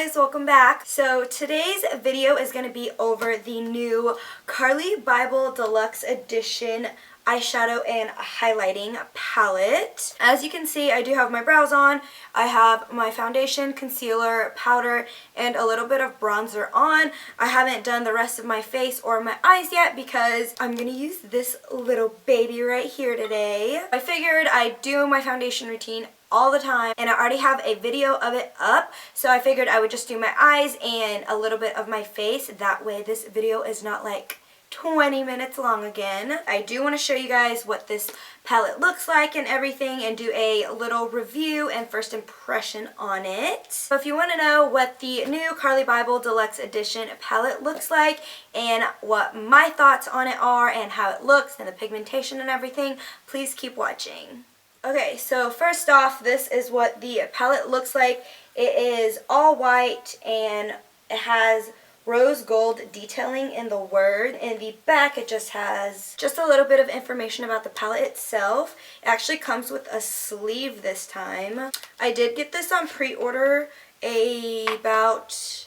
guys, welcome back. So today's video is going to be over the new Carli Bybel Deluxe Edition eyeshadow and highlighting palette. As you can see, I do have my brows on. I have my foundation, concealer, powder, and a little bit of bronzer on. I haven't done the rest of my face or my eyes yet because I'm going to use this little baby right here today. I figured I'd do my foundation routine all the time, and I already have a video of it up, so I figured I would just do my eyes and a little bit of my face. That way this video is not like 20 minutes long again. I do want to show you guys what this palette looks like and everything, and do a little review and first impression on it. So if you want to know what the new Carli Bybel Deluxe Edition palette looks like and what my thoughts on it are and how it looks and the pigmentation and everything, please keep watching. Okay, so first off, this is what the palette looks like. It is all white and it has rose gold detailing in the word. In the back, it just has just a little bit of information about the palette itself. It actually comes with a sleeve this time. I did get this on pre-order about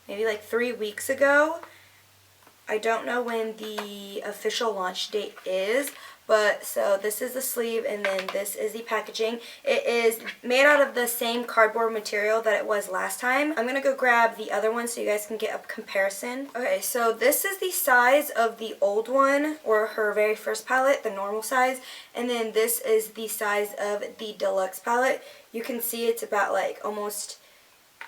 maybe like 3 weeks ago. I don't know when the official launch date is, but so this is the sleeve and then this is the packaging. It is made out of the same cardboard material that it was last time. I'm going to go grab the other one so you guys can get a comparison. Okay, so this is the size of the old one, or her very first palette, the normal size, and then this is the size of the deluxe palette. You can see it's about like almost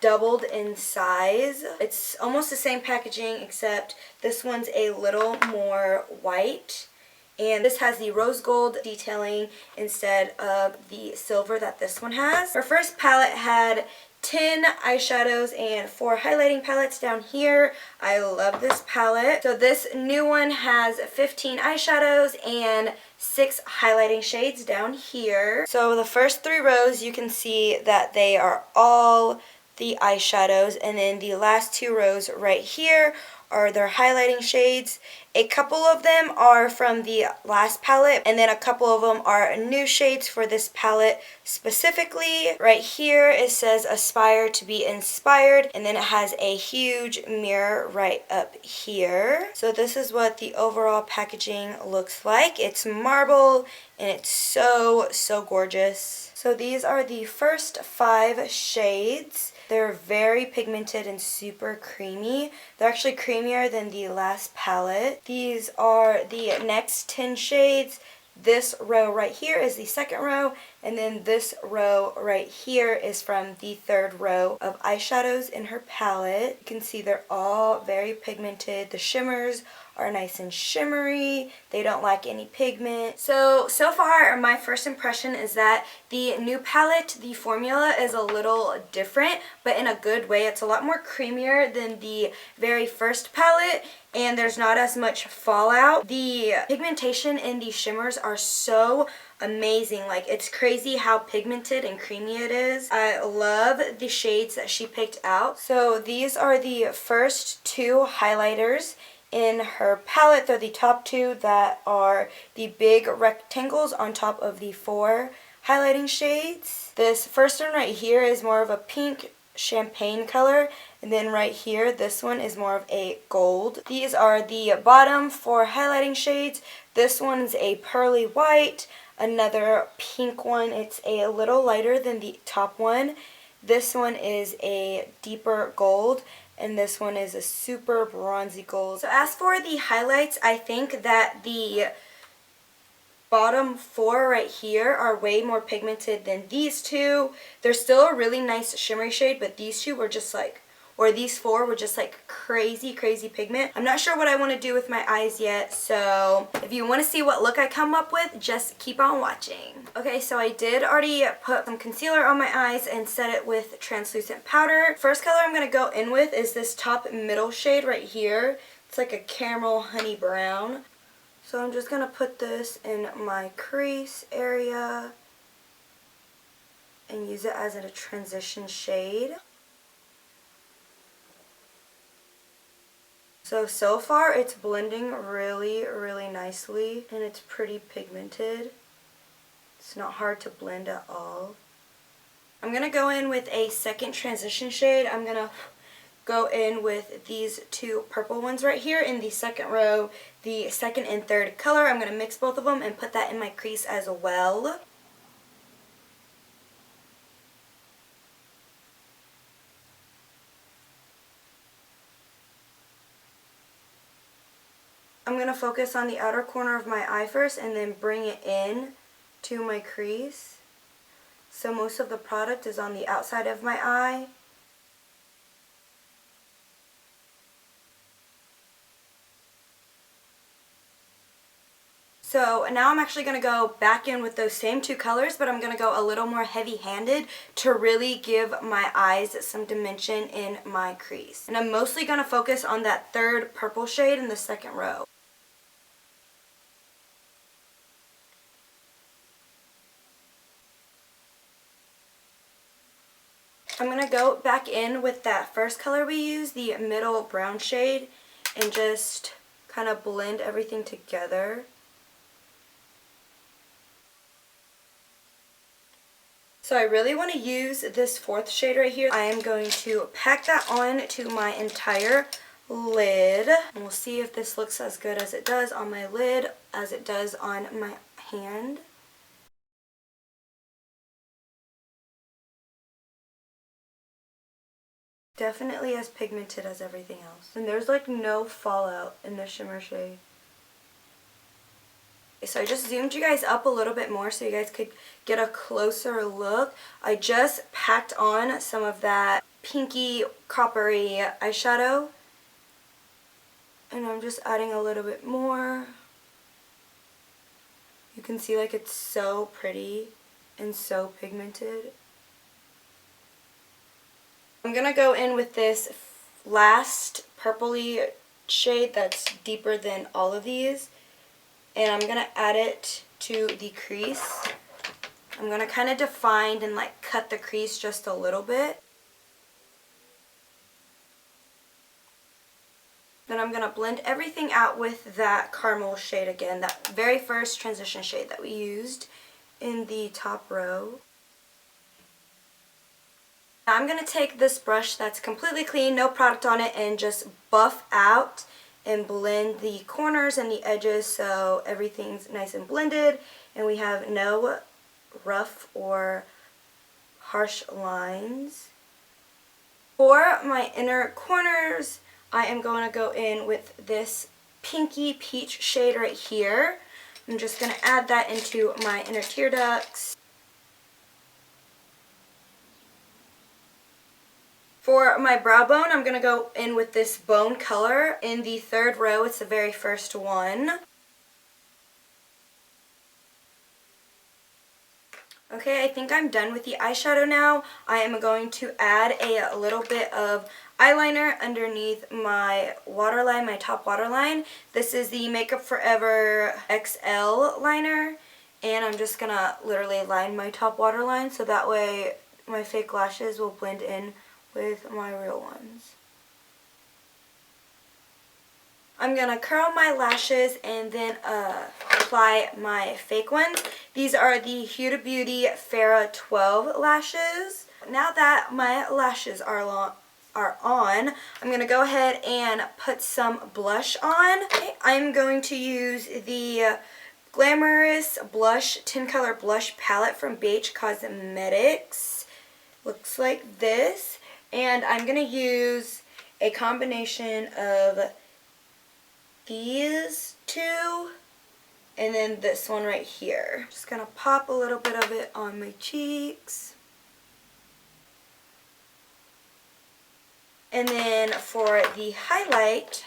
doubled in size. It's almost the same packaging, except this one's a little more white, and this has the rose gold detailing instead of the silver that this one has. Her first palette had 10 eyeshadows and 4 highlighting palettes down here. I love this palette. So this new one has 15 eyeshadows and 6 highlighting shades down here. So the first 3 rows, you can see that they are all the eyeshadows, and then the last 2 rows right here are their highlighting shades. A couple of them are from the last palette, and then a couple of them are new shades for this palette specifically. Right here it says aspire to be inspired, and then it has a huge mirror right up here. So this is what the overall packaging looks like. It's marble and it's so gorgeous. So these are the first 5 shades. They're very pigmented and super creamy. They're actually creamier than the last palette. These are the next 10 shades. This row right here is the second row, and then this row right here is from the third row of eyeshadows in her palette. You can see they're all very pigmented. The shimmers are nice and shimmery. They don't lack any pigment. So far my first impression is that the new palette, the formula is a little different, but in a good way. It's a lot more creamier than the very first palette, and there's not as much fallout. The pigmentation in these shimmers are so amazing. Like, it's crazy how pigmented and creamy it is. I love the shades that she picked out. So these are the first 2 highlighters in her palette. They're the top 2 that are the big rectangles on top of the 4 highlighting shades. This first one right here is more of a pink champagne color, and then right here this one is more of a gold. These are the bottom 4 highlighting shades. This one's a pearly white, another pink one. It's a little lighter than the top one. This one is a deeper gold, and this one is a super bronzy gold. So as for the highlights, I think that the bottom 4 right here are way more pigmented than these 2. They're still a really nice shimmery shade, but these 2 were just like, or these 4 were just like crazy pigment. I'm not sure what I want to do with my eyes yet, so if you want to see what look I come up with, just keep on watching. Okay, so I did already put some concealer on my eyes and set it with translucent powder. First color I'm going to go in with is this top middle shade right here. It's like a caramel honey brown. So I'm just going to put this in my crease area and use it as a transition shade. So far it's blending really nicely, and it's pretty pigmented. It's not hard to blend at all. I'm going to go in with a second transition shade. I'm going to go in with these two purple ones right here in the second row, the second and third color. I'm going to mix both of them and put that in my crease as well. I'm going to focus on the outer corner of my eye first and then bring it in to my crease. So most of the product is on the outside of my eye. So now I'm actually going to go back in with those same two colors, but I'm going to go a little more heavy-handed to really give my eyes some dimension in my crease. And I'm mostly going to focus on that third purple shade in the second row. I'm going to go back in with that first color we used, the middle brown shade, and just kind of blend everything together. So I really want to use this fourth shade right here. I am going to pack that on to my entire lid. And we'll see if this looks as good as it does on my lid as it does on my hand. Definitely as pigmented as everything else. And there's like no fallout in the shimmer shade. So I just zoomed you guys up a little bit more so you guys could get a closer look. I just packed on some of that pinky coppery eyeshadow. And I'm just adding a little bit more. You can see like it's so pretty and so pigmented. I'm going to go in with this last purpley shade that's deeper than all of these. And I'm going to add it to the crease. I'm going to kind of define and like cut the crease just a little bit. Then I'm going to blend everything out with that caramel shade again, that very first transition shade that we used in the top row. Now I'm going to take this brush that's completely clean, no product on it, and just buff out and blend the corners and the edges so everything's nice and blended and we have no rough or harsh lines. For my inner corners, I am going to go in with this pinky peach shade right here. I'm just going to add that into my inner tear ducts. For my brow bone, I'm going to go in with this bone color in the third row. It's the very first one. Okay, I think I'm done with the eyeshadow now. I am going to add a little bit of eyeliner underneath my waterline, my top waterline. This is the Makeup Forever XL liner. And I'm just going to literally line my top waterline so that way my fake lashes will blend in with my real ones. I'm going to curl my lashes and then apply my fake ones. These are the Huda Beauty Farrah 12 lashes. Now that my lashes are on, I'm going to go ahead and put some blush on. Okay, I'm going to use the Glamorous Blush 10 Color Blush Palette from BH Cosmetics. Looks like this. And I'm going to use a combination of these two and then this one right here. Just going to pop a little bit of it on my cheeks. And then for the highlight,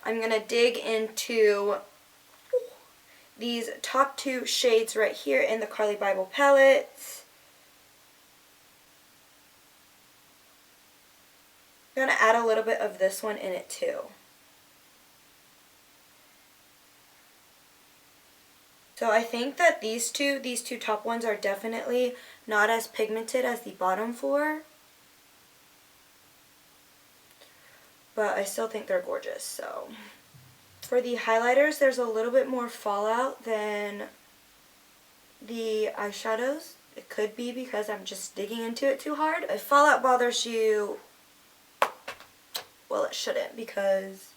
I'm going to dig into these top two shades right here in the Carli Bybel palette. I'm going to add a little bit of this one in it too. So I think that these two top ones are definitely not as pigmented as the bottom four. But I still think they're gorgeous, so. For the highlighters, there's a little bit more fallout than the eyeshadows. It could be because I'm just digging into it too hard. If fallout bothers you, well, it shouldn't, because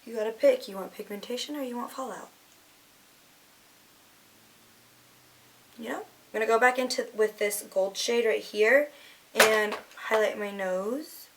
you gotta pick. You want pigmentation or you want fallout? You know? I'm gonna go back into with this gold shade right here and highlight my nose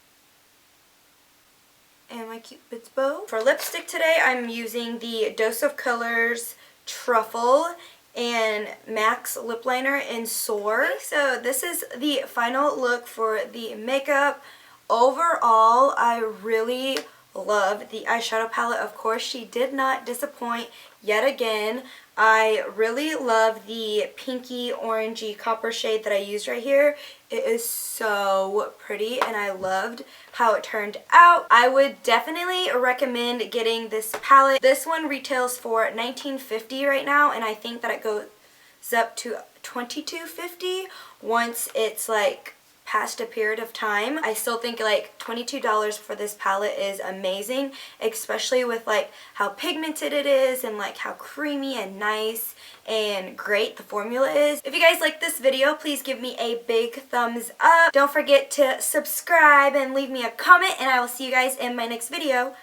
and my Cupid's bow. For lipstick today, I'm using the Dose of Colors Truffle and Max Lip Liner in Soar. So this is the final look for the makeup. Overall, I really love the eyeshadow palette. Of course, she did not disappoint yet again. I really love the pinky orangey copper shade that I used right here. It is so pretty and I loved how it turned out. I would definitely recommend getting this palette. This one retails for $19.50 right now, and I think that it goes up to $22.50 once it's like past a period of time. I still think like $22 for this palette is amazing, especially with like how pigmented it is and like how creamy and nice and great the formula is. If you guys like this video, please give me a big thumbs up. Don't forget to subscribe and leave me a comment, and I will see you guys in my next video.